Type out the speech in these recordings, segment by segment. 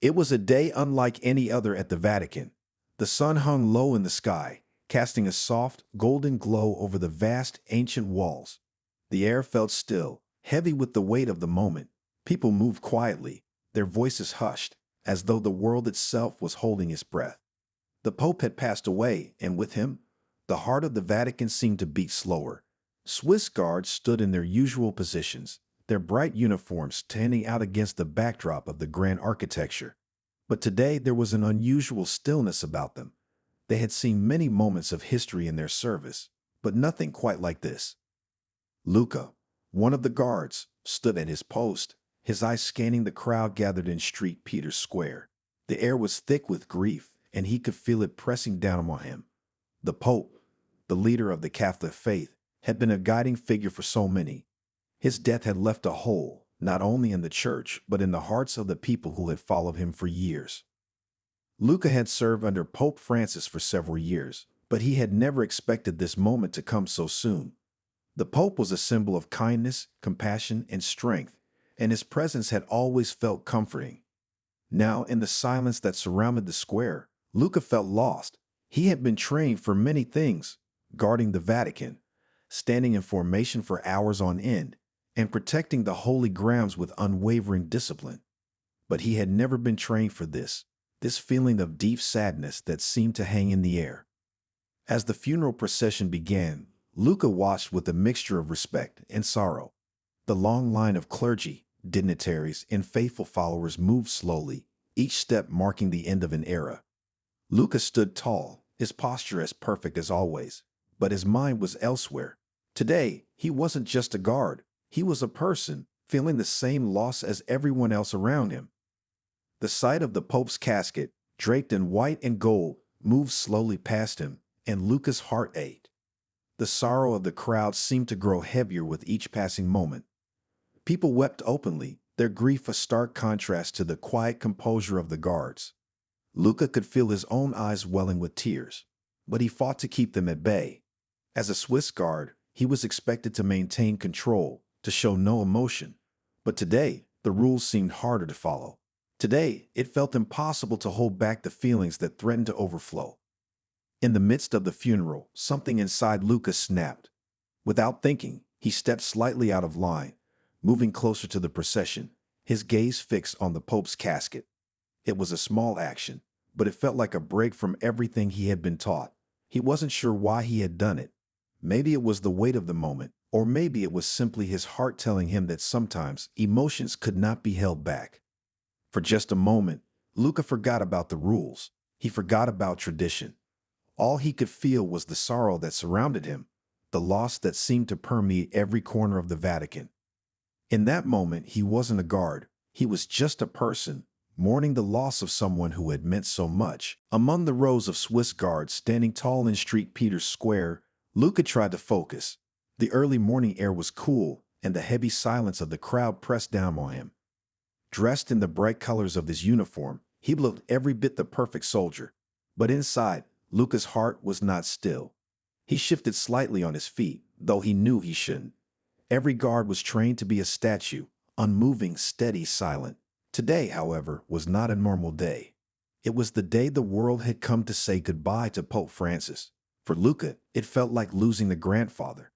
It was a day unlike any other at the Vatican. The sun hung low in the sky, casting a soft, golden glow over the vast, ancient walls. The air felt still, heavy with the weight of the moment. People moved quietly, their voices hushed, as though the world itself was holding its breath. The Pope had passed away, and with him, the heart of the Vatican seemed to beat slower. Swiss guards stood in their usual positions, their bright uniforms standing out against the backdrop of the grand architecture. But today there was an unusual stillness about them. They had seen many moments of history in their service, but nothing quite like this. Luca, one of the guards, stood at his post, his eyes scanning the crowd gathered in Street Peter's Square. The air was thick with grief, and he could feel it pressing down on him. The Pope, the leader of the Catholic faith, had been a guiding figure for so many. His death had left a hole, not only in the church, but in the hearts of the people who had followed him for years. Luca had served under Pope Francis for several years, but he had never expected this moment to come so soon. The Pope was a symbol of kindness, compassion, and strength, and his presence had always felt comforting. Now, in the silence that surrounded the square, Luca felt lost. He had been trained for many things, guarding the Vatican, standing in formation for hours on end, and protecting the holy grounds with unwavering discipline. But he had never been trained for this feeling of deep sadness that seemed to hang in the air. As the funeral procession began, Luca watched with a mixture of respect and sorrow. The long line of clergy, dignitaries, and faithful followers moved slowly, each step marking the end of an era. Luca stood tall, his posture as perfect as always, but his mind was elsewhere. Today, he wasn't just a guard, he was a person, feeling the same loss as everyone else around him. The sight of the Pope's casket, draped in white and gold, moved slowly past him, and Luca's heart ached. The sorrow of the crowd seemed to grow heavier with each passing moment. People wept openly, their grief a stark contrast to the quiet composure of the guards. Luca could feel his own eyes welling with tears, but he fought to keep them at bay. As a Swiss guard, he was expected to maintain control, to show no emotion. But today, the rules seemed harder to follow. Today, it felt impossible to hold back the feelings that threatened to overflow. In the midst of the funeral, something inside Luca snapped. Without thinking, he stepped slightly out of line, moving closer to the procession, his gaze fixed on the Pope's casket. It was a small action, but it felt like a break from everything he had been taught. He wasn't sure why he had done it. Maybe it was the weight of the moment, or maybe it was simply his heart telling him that sometimes emotions could not be held back. For just a moment, Luca forgot about the rules. He forgot about tradition. All he could feel was the sorrow that surrounded him, the loss that seemed to permeate every corner of the Vatican. In that moment, he wasn't a guard. He was just a person, mourning the loss of someone who had meant so much. Among the rows of Swiss guards standing tall in Street Peter's Square, Luca tried to focus. The early morning air was cool, and the heavy silence of the crowd pressed down on him. Dressed in the bright colors of his uniform, he looked every bit the perfect soldier. But inside, Luca's heart was not still. He shifted slightly on his feet, though he knew he shouldn't. Every guard was trained to be a statue, unmoving, steady, silent. Today, however, was not a normal day. It was the day the world had come to say goodbye to Pope Francis. For Luca, it felt like losing the grandfather.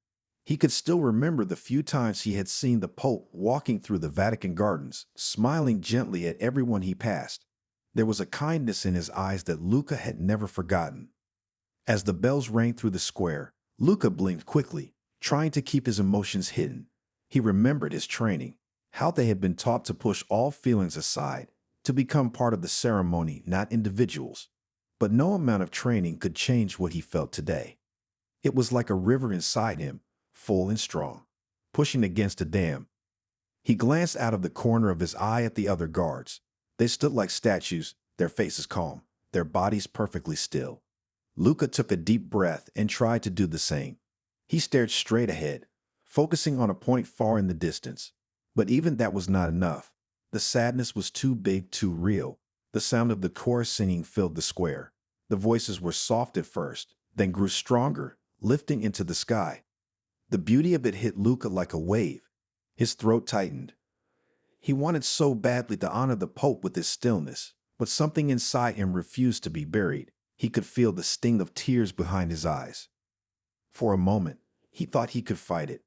He could still remember the few times he had seen the Pope walking through the Vatican gardens, smiling gently at everyone he passed. There was a kindness in his eyes that Luca had never forgotten. As the bells rang through the square, Luca blinked quickly, trying to keep his emotions hidden. He remembered his training, how they had been taught to push all feelings aside, to become part of the ceremony, not individuals. But no amount of training could change what he felt today. It was like a river inside him, full and strong, pushing against a dam. He glanced out of the corner of his eye at the other guards. They stood like statues, their faces calm, their bodies perfectly still. Luca took a deep breath and tried to do the same. He stared straight ahead, focusing on a point far in the distance. But even that was not enough. The sadness was too big, too real. The sound of the chorus singing filled the square. The voices were soft at first, then grew stronger, lifting into the sky. The beauty of it hit Luca like a wave. His throat tightened. He wanted so badly to honor the Pope with his stillness, but something inside him refused to be buried. He could feel the sting of tears behind his eyes. For a moment, he thought he could fight it.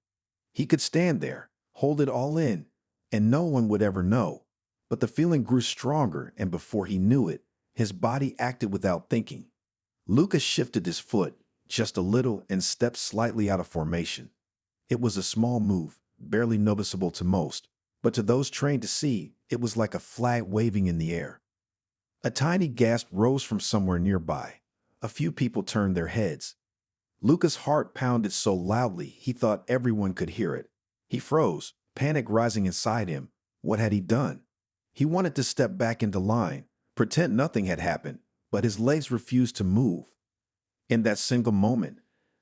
He could stand there, hold it all in, and no one would ever know. But the feeling grew stronger, and before he knew it, his body acted without thinking. Lucas shifted his foot just a little and stepped slightly out of formation. It was a small move, barely noticeable to most, but to those trained to see, it was like a flag waving in the air. A tiny gasp rose from somewhere nearby. A few people turned their heads. Lucas' heart pounded so loudly he thought everyone could hear it. He froze, panic rising inside him. What had he done? He wanted to step back into line, pretend nothing had happened, but his legs refused to move. In that single moment,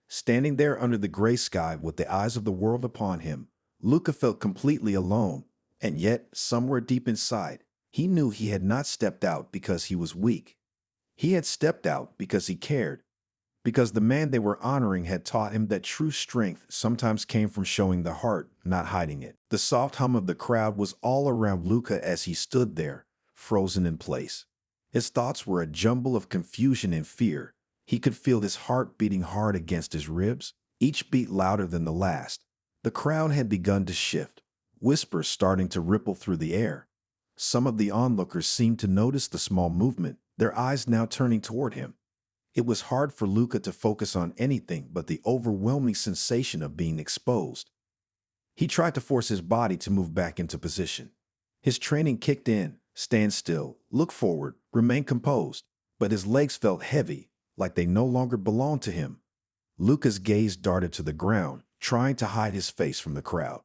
standing there under the gray sky with the eyes of the world upon him, Luca felt completely alone, and yet, somewhere deep inside, he knew he had not stepped out because he was weak. He had stepped out because he cared, because the man they were honoring had taught him that true strength sometimes came from showing the heart, not hiding it. The soft hum of the crowd was all around Luca as he stood there, frozen in place. His thoughts were a jumble of confusion and fear. He could feel his heart beating hard against his ribs, each beat louder than the last. The crowd had begun to shift, whispers starting to ripple through the air. Some of the onlookers seemed to notice the small movement, their eyes now turning toward him. It was hard for Luca to focus on anything but the overwhelming sensation of being exposed. He tried to force his body to move back into position. His training kicked in, stand still, look forward, remain composed, but his legs felt heavy, like they no longer belonged to him. Luca's gaze darted to the ground, trying to hide his face from the crowd.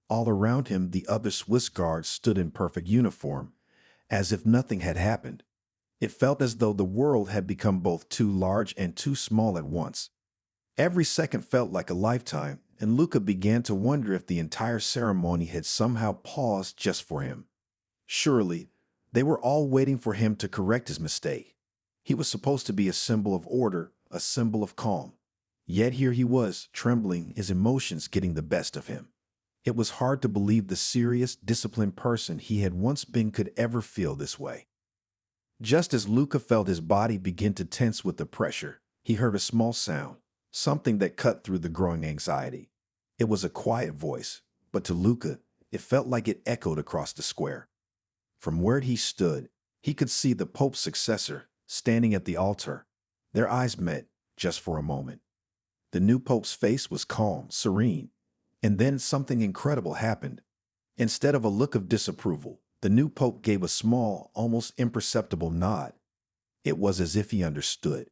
All around him, the other Swiss guards stood in perfect uniform, as if nothing had happened. It felt as though the world had become both too large and too small at once. Every second felt like a lifetime, and Luca began to wonder if the entire ceremony had somehow paused just for him. Surely, they were all waiting for him to correct his mistake. He was supposed to be a symbol of order, a symbol of calm. Yet here he was, trembling, his emotions getting the best of him. It was hard to believe the serious, disciplined person he had once been could ever feel this way. Just as Luca felt his body begin to tense with the pressure, he heard a small sound, something that cut through the growing anxiety. It was a quiet voice, but to Luca, it felt like it echoed across the square. From where he stood, he could see the Pope's successor standing at the altar. Their eyes met, just for a moment. The new Pope's face was calm, serene, and then something incredible happened. Instead of a look of disapproval, the new Pope gave a small, almost imperceptible nod. It was as if he understood.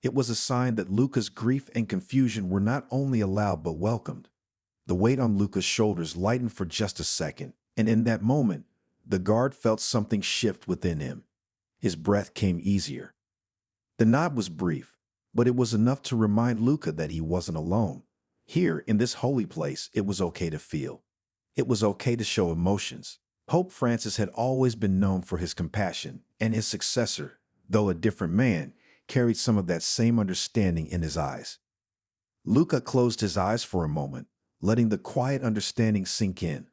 It was a sign that Luca's grief and confusion were not only allowed but welcomed. The weight on Luca's shoulders lightened for just a second, and in that moment, the guard felt something shift within him. His breath came easier. The nod was brief, but it was enough to remind Luca that he wasn't alone. Here, in this holy place, it was okay to feel. It was okay to show emotions. Pope Francis had always been known for his compassion, and his successor, though a different man, carried some of that same understanding in his eyes. Luca closed his eyes for a moment, letting the quiet understanding sink in.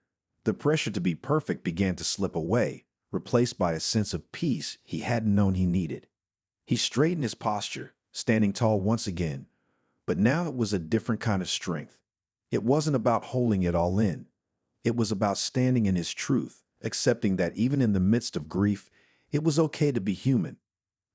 The pressure to be perfect began to slip away, replaced by a sense of peace he hadn't known he needed. He straightened his posture, standing tall once again, but now it was a different kind of strength. It wasn't about holding it all in. It was about standing in his truth, accepting that even in the midst of grief, it was okay to be human.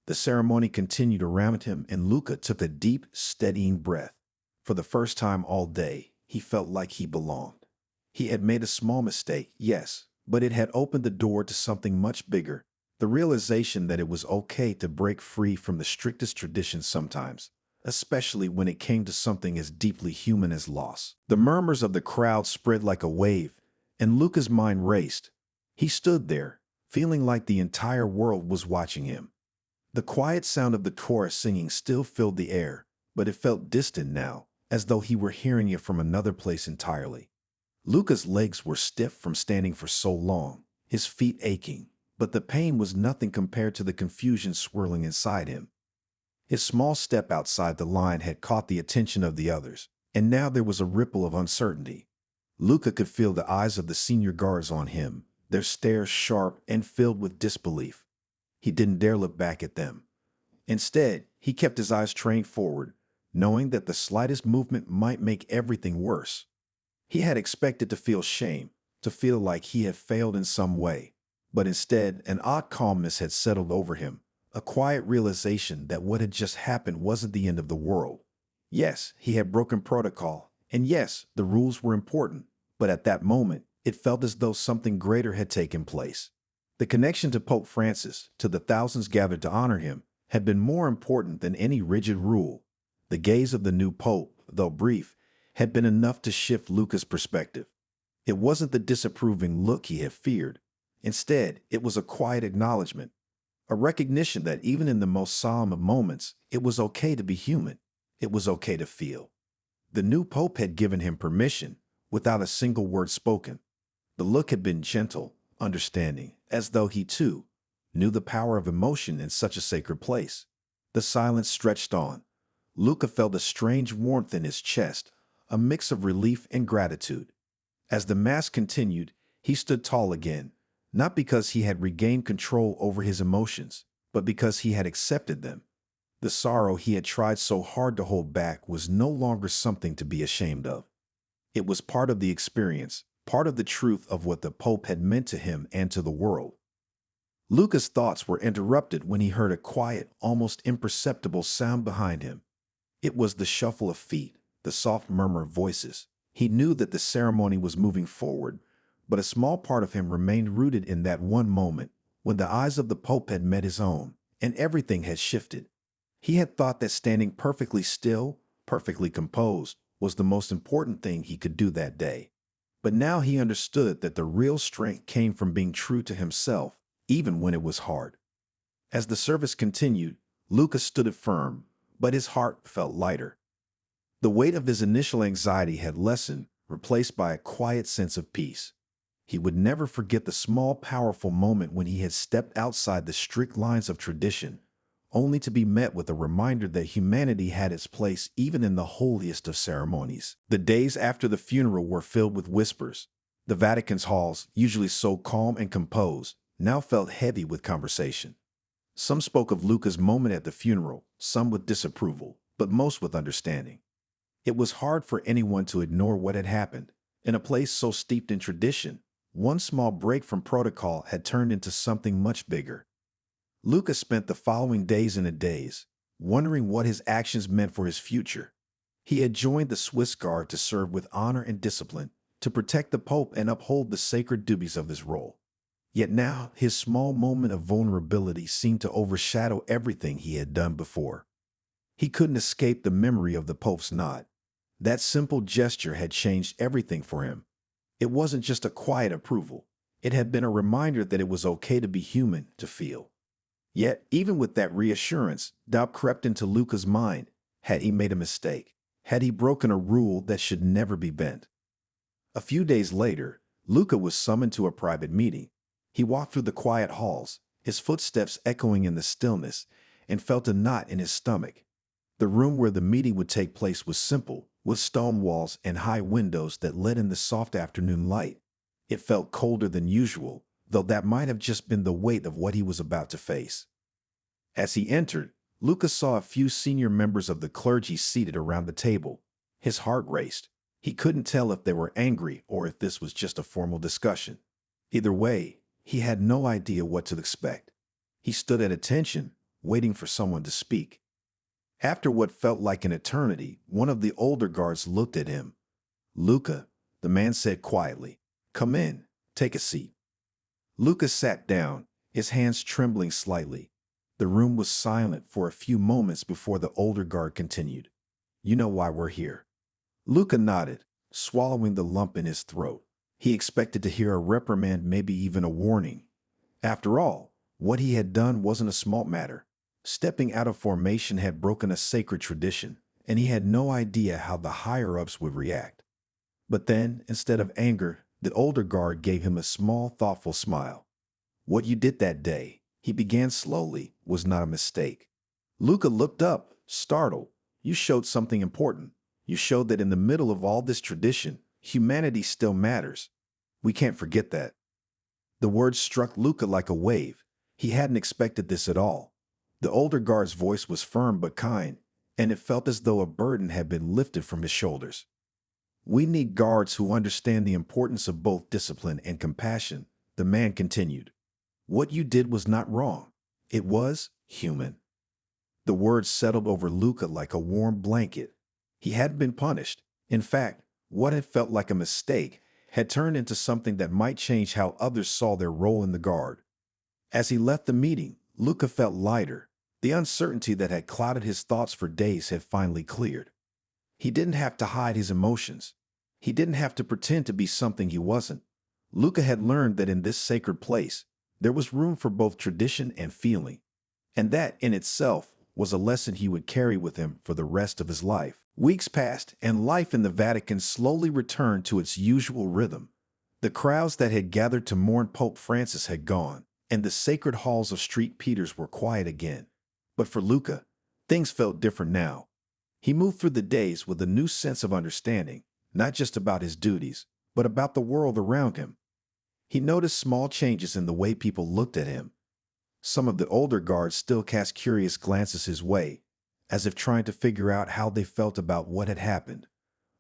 The ceremony continued around him, and Luca took a deep, steadying breath. For the first time all day, he felt like he belonged. He had made a small mistake, yes, but it had opened the door to something much bigger, the realization that it was okay to break free from the strictest traditions sometimes, especially when it came to something as deeply human as loss. The murmurs of the crowd spread like a wave, and Luca's mind raced. He stood there, feeling like the entire world was watching him. The quiet sound of the chorus singing still filled the air, but it felt distant now, as though he were hearing it from another place entirely. Luca's legs were stiff from standing for so long, his feet aching, but the pain was nothing compared to the confusion swirling inside him. His small step outside the line had caught the attention of the others, and now there was a ripple of uncertainty. Luca could feel the eyes of the senior guards on him, their stares sharp and filled with disbelief. He didn't dare look back at them. Instead, he kept his eyes trained forward, knowing that the slightest movement might make everything worse. He had expected to feel shame, to feel like he had failed in some way. But instead, an odd calmness had settled over him, a quiet realization that what had just happened wasn't the end of the world. Yes, he had broken protocol, and yes, the rules were important, but at that moment, it felt as though something greater had taken place. The connection to Pope Francis, to the thousands gathered to honor him, had been more important than any rigid rule. The gaze of the new pope, though brief, had been enough to shift Luca's perspective. It wasn't the disapproving look he had feared. Instead, it was a quiet acknowledgement, a recognition that even in the most solemn of moments, it was okay to be human. It was okay to feel. The new pope had given him permission, without a single word spoken. The look had been gentle, understanding, as though he, too, knew the power of emotion in such a sacred place. The silence stretched on. Luca felt a strange warmth in his chest, a mix of relief and gratitude. As the Mass continued, he stood tall again, not because he had regained control over his emotions, but because he had accepted them. The sorrow he had tried so hard to hold back was no longer something to be ashamed of. It was part of the experience, part of the truth of what the Pope had meant to him and to the world. Luca's thoughts were interrupted when he heard a quiet, almost imperceptible sound behind him. It was the shuffle of feet, the soft murmur of voices. He knew that the ceremony was moving forward, but a small part of him remained rooted in that one moment when the eyes of the Pope had met his own, and everything had shifted. He had thought that standing perfectly still, perfectly composed, was the most important thing he could do that day. But now he understood that the real strength came from being true to himself, even when it was hard. As the service continued, Luca stood firm, but his heart felt lighter. The weight of his initial anxiety had lessened, replaced by a quiet sense of peace. He would never forget the small, powerful moment when he had stepped outside the strict lines of tradition, only to be met with a reminder that humanity had its place even in the holiest of ceremonies. The days after the funeral were filled with whispers. The Vatican's halls, usually so calm and composed, now felt heavy with conversation. Some spoke of Luca's moment at the funeral, some with disapproval, but most with understanding. It was hard for anyone to ignore what had happened. In a place so steeped in tradition, one small break from protocol had turned into something much bigger. Luca spent the following days in a daze, wondering what his actions meant for his future. He had joined the Swiss Guard to serve with honor and discipline, to protect the Pope and uphold the sacred duties of his role. Yet now, his small moment of vulnerability seemed to overshadow everything he had done before. He couldn't escape the memory of the Pope's nod. That simple gesture had changed everything for him. It wasn't just a quiet approval. It had been a reminder that it was okay to be human, to feel. Yet, even with that reassurance, doubt crept into Luca's mind. Had he made a mistake? Had he broken a rule that should never be bent? A few days later, Luca was summoned to a private meeting. He walked through the quiet halls, his footsteps echoing in the stillness, and felt a knot in his stomach. The room where the meeting would take place was simple, with stone walls and high windows that let in the soft afternoon light. It felt colder than usual, though that might have just been the weight of what he was about to face. As he entered, Luca saw a few senior members of the clergy seated around the table. His heart raced. He couldn't tell if they were angry or if this was just a formal discussion. Either way, he had no idea what to expect. He stood at attention, waiting for someone to speak. After what felt like an eternity, one of the older guards looked at him. "Luca," the man said quietly, "come in, take a seat." Luca sat down, his hands trembling slightly. The room was silent for a few moments before the older guard continued. "You know why we're here." Luca nodded, swallowing the lump in his throat. He expected to hear a reprimand, maybe even a warning. After all, what he had done wasn't a small matter. Stepping out of formation had broken a sacred tradition, and he had no idea how the higher-ups would react. But then, instead of anger, the older guard gave him a small, thoughtful smile. "What you did that day," he began slowly, "was not a mistake." Luca looked up, startled. "You showed something important. You showed that in the middle of all this tradition, humanity still matters. We can't forget that." The words struck Luca like a wave. He hadn't expected this at all. The older guard's voice was firm but kind, and it felt as though a burden had been lifted from his shoulders. "We need guards who understand the importance of both discipline and compassion," the man continued. "What you did was not wrong. It was human." The words settled over Luca like a warm blanket. He hadn't been punished. In fact, what had felt like a mistake had turned into something that might change how others saw their role in the guard. As he left the meeting, Luca felt lighter. The uncertainty that had clouded his thoughts for days had finally cleared. He didn't have to hide his emotions. He didn't have to pretend to be something he wasn't. Luca had learned that in this sacred place, there was room for both tradition and feeling. And that, in itself, was a lesson he would carry with him for the rest of his life. Weeks passed, and life in the Vatican slowly returned to its usual rhythm. The crowds that had gathered to mourn Pope Francis had gone, and the sacred halls of St. Peter's were quiet again. But for Luca, things felt different now. He moved through the days with a new sense of understanding, not just about his duties, but about the world around him. He noticed small changes in the way people looked at him. Some of the older guards still cast curious glances his way, as if trying to figure out how they felt about what had happened.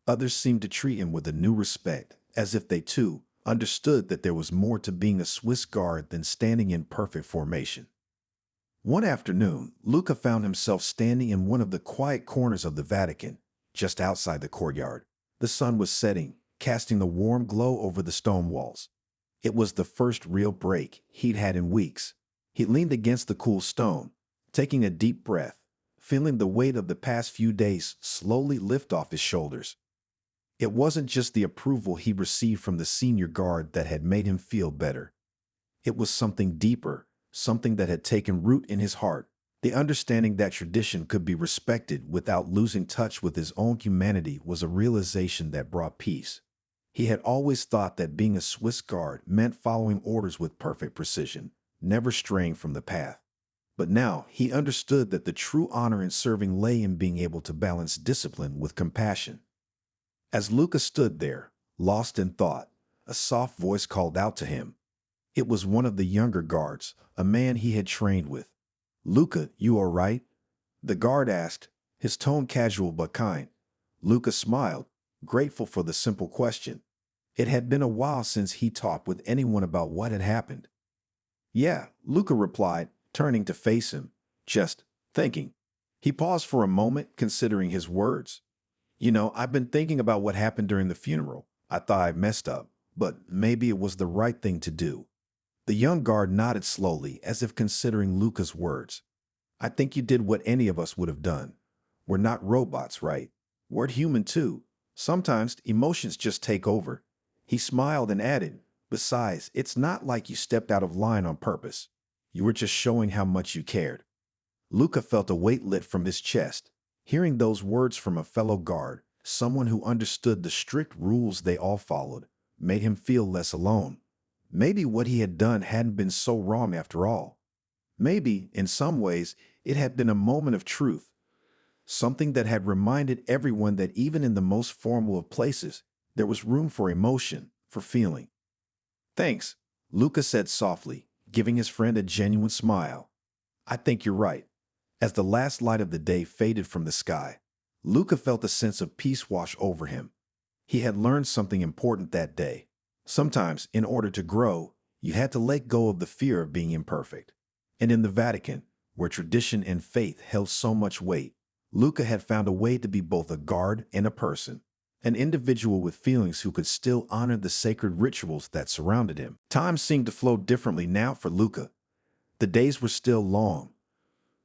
Others seemed to treat him with a new respect, as if they too understood that there was more to being a Swiss guard than standing in perfect formation. One afternoon, Luca found himself standing in one of the quiet corners of the Vatican, just outside the courtyard. The sun was setting, casting a warm glow over the stone walls. It was the first real break he'd had in weeks. He leaned against the cool stone, taking a deep breath, feeling the weight of the past few days slowly lift off his shoulders. It wasn't just the approval he received from the senior guard that had made him feel better. It was something deeper, something that had taken root in his heart, the understanding that tradition could be respected without losing touch with his own humanity was a realization that brought peace. He had always thought that being a Swiss guard meant following orders with perfect precision, never straying from the path. But now he understood that the true honor in serving lay in being able to balance discipline with compassion. As Luca stood there, lost in thought, a soft voice called out to him. It was one of the younger guards, a man he had trained with. "Luca, you all right?" The guard asked, his tone casual but kind. Luca smiled, grateful for the simple question. It had been a while since he talked with anyone about what had happened. "Yeah," Luca replied, turning to face him, just thinking. He paused for a moment, considering his words. I've been thinking about what happened during the funeral. I thought I messed up, but maybe it was the right thing to do." The young guard nodded slowly, as if considering Luca's words. "I think you did what any of us would have done. We're not robots, right? We're human too. Sometimes emotions just take over." He smiled and added, "Besides, it's not like you stepped out of line on purpose. You were just showing how much you cared." Luca felt a weight lift from his chest. Hearing those words from a fellow guard, someone who understood the strict rules they all followed, made him feel less alone. Maybe what he had done hadn't been so wrong after all. Maybe, in some ways, it had been a moment of truth, something that had reminded everyone that even in the most formal of places, there was room for emotion, for feeling. "Thanks," Luca said softly, giving his friend a genuine smile. "I think you're right." As the last light of the day faded from the sky, Luca felt a sense of peace wash over him. He had learned something important that day. Sometimes, in order to grow, you had to let go of the fear of being imperfect. And in the Vatican, where tradition and faith held so much weight, Luca had found a way to be both a guard and a person, an individual with feelings who could still honor the sacred rituals that surrounded him. Time seemed to flow differently now for Luca. The days were still long,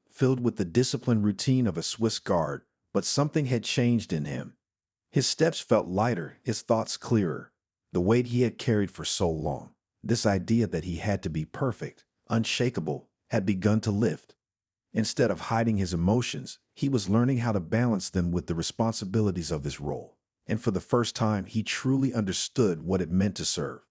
filled with the disciplined routine of a Swiss guard, but something had changed in him. His steps felt lighter, his thoughts clearer. The weight he had carried for so long, this idea that he had to be perfect, unshakable, had begun to lift. Instead of hiding his emotions, he was learning how to balance them with the responsibilities of his role. And for the first time, he truly understood what it meant to serve.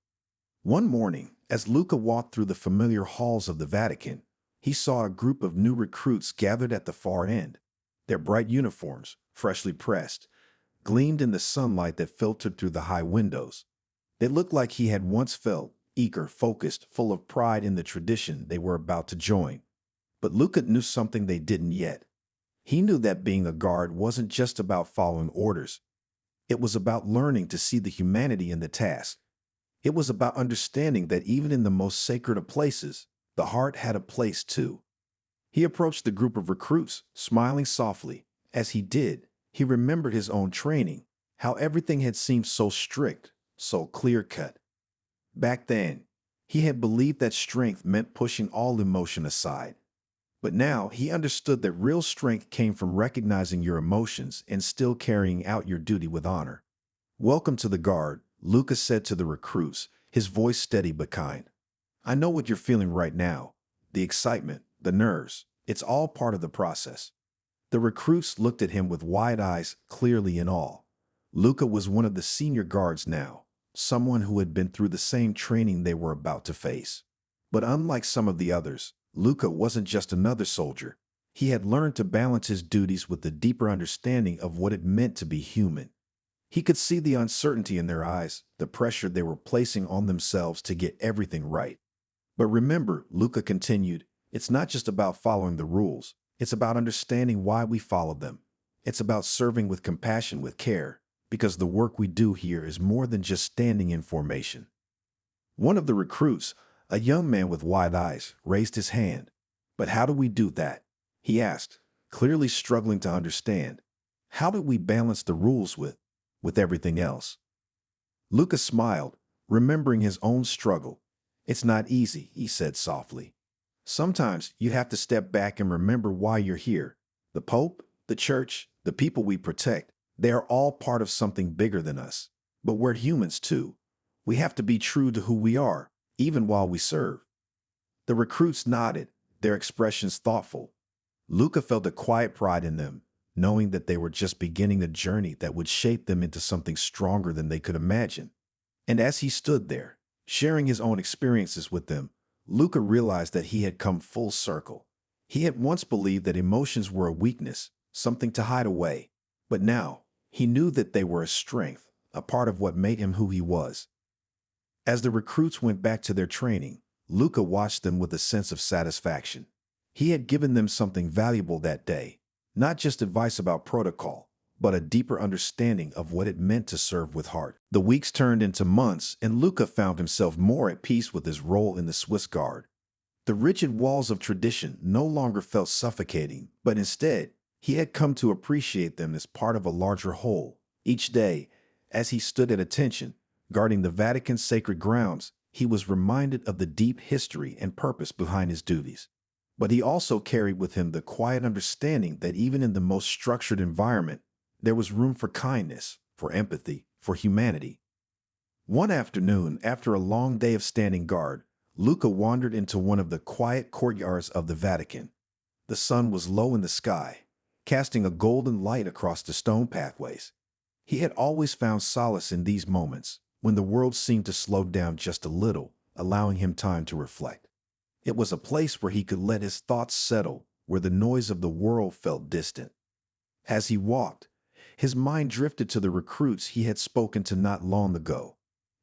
One morning, as Luca walked through the familiar halls of the Vatican, he saw a group of new recruits gathered at the far end. Their bright uniforms, freshly pressed, gleamed in the sunlight that filtered through the high windows. They looked like he had once felt, eager, focused, full of pride in the tradition they were about to join. But Luca knew something they didn't yet. He knew that being a guard wasn't just about following orders. It was about learning to see the humanity in the task. It was about understanding that even in the most sacred of places, the heart had a place too. He approached the group of recruits, smiling softly. As he did, he remembered his own training, how everything had seemed so strict, so clear-cut. Back then, he had believed that strength meant pushing all emotion aside. But now he understood that real strength came from recognizing your emotions and still carrying out your duty with honor. "Welcome to the Guard," Lucas said to the recruits, his voice steady but kind. "I know what you're feeling right now. The excitement, the nerves. It's all part of the process." The recruits looked at him with wide eyes, clearly in awe. Luca was one of the senior guards now, someone who had been through the same training they were about to face. But unlike some of the others, Luca wasn't just another soldier. He had learned to balance his duties with the deeper understanding of what it meant to be human. He could see the uncertainty in their eyes, the pressure they were placing on themselves to get everything right. "But remember," Luca continued, "it's not just about following the rules. It's about understanding why we follow them. It's about serving with compassion, with care, because the work we do here is more than just standing in formation." One of the recruits, a young man with wide eyes, raised his hand. "But how do we do that?" he asked, clearly struggling to understand. "How do we balance the rules with everything else?" Lucas smiled, remembering his own struggle. "It's not easy," he said softly. "Sometimes you have to step back and remember why you're here. The Pope, the Church, the people we protect, they are all part of something bigger than us. But we're humans too. We have to be true to who we are, even while we serve." The recruits nodded, their expressions thoughtful. Luca felt a quiet pride in them, knowing that they were just beginning a journey that would shape them into something stronger than they could imagine. And as he stood there, sharing his own experiences with them, Luca realized that he had come full circle. He had once believed that emotions were a weakness, something to hide away. But now, he knew that they were a strength, a part of what made him who he was. As the recruits went back to their training, Luca watched them with a sense of satisfaction. He had given them something valuable that day, not just advice about protocol, but a deeper understanding of what it meant to serve with heart. The weeks turned into months, and Luca found himself more at peace with his role in the Swiss Guard. The rigid walls of tradition no longer felt suffocating, but instead, he had come to appreciate them as part of a larger whole. Each day, as he stood at attention, guarding the Vatican's sacred grounds, he was reminded of the deep history and purpose behind his duties. But he also carried with him the quiet understanding that even in the most structured environment, there was room for kindness, for empathy, for humanity. One afternoon, after a long day of standing guard, Luca wandered into one of the quiet courtyards of the Vatican. The sun was low in the sky, casting a golden light across the stone pathways. He had always found solace in these moments, when the world seemed to slow down just a little, allowing him time to reflect. It was a place where he could let his thoughts settle, where the noise of the world felt distant. As he walked, his mind drifted to the recruits he had spoken to not long ago.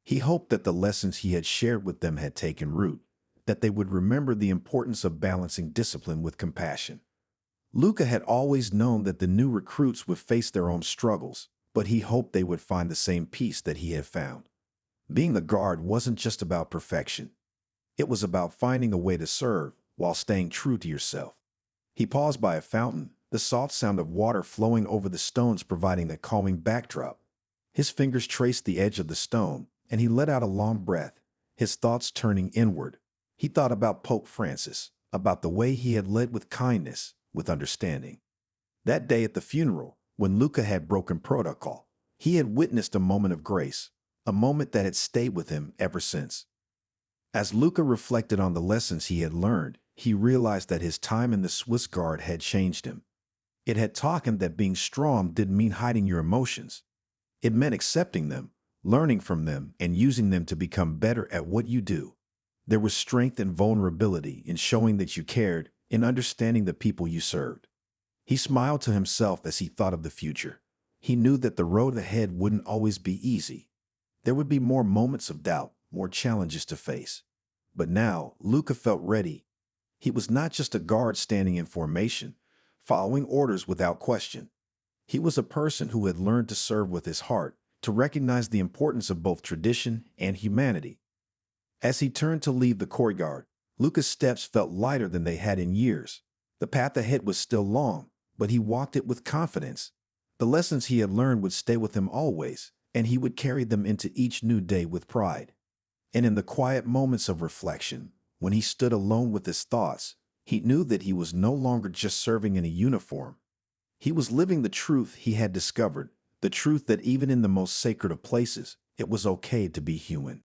He hoped that the lessons he had shared with them had taken root, that they would remember the importance of balancing discipline with compassion. Luca had always known that the new recruits would face their own struggles, but he hoped they would find the same peace that he had found. Being a guard wasn't just about perfection. It was about finding a way to serve while staying true to yourself. He paused by a fountain, the soft sound of water flowing over the stones providing a calming backdrop. His fingers traced the edge of the stone, and he let out a long breath, his thoughts turning inward. He thought about Pope Francis, about the way he had led with kindness, with understanding. That day at the funeral, when Luca had broken protocol, he had witnessed a moment of grace, a moment that had stayed with him ever since. As Luca reflected on the lessons he had learned, he realized that his time in the Swiss Guard had changed him. It had taught him that being strong didn't mean hiding your emotions. It meant accepting them, learning from them, and using them to become better at what you do. There was strength and vulnerability in showing that you cared, in understanding the people you served. He smiled to himself as he thought of the future. He knew that the road ahead wouldn't always be easy. There would be more moments of doubt, more challenges to face. But now, Luca felt ready. He was not just a guard standing in formation, following orders without question. He was a person who had learned to serve with his heart, to recognize the importance of both tradition and humanity. As he turned to leave the courtyard, Luca's steps felt lighter than they had in years. The path ahead was still long, but he walked it with confidence. The lessons he had learned would stay with him always, and he would carry them into each new day with pride. And in the quiet moments of reflection, when he stood alone with his thoughts, he knew that he was no longer just serving in a uniform. He was living the truth he had discovered, the truth that even in the most sacred of places, it was okay to be human.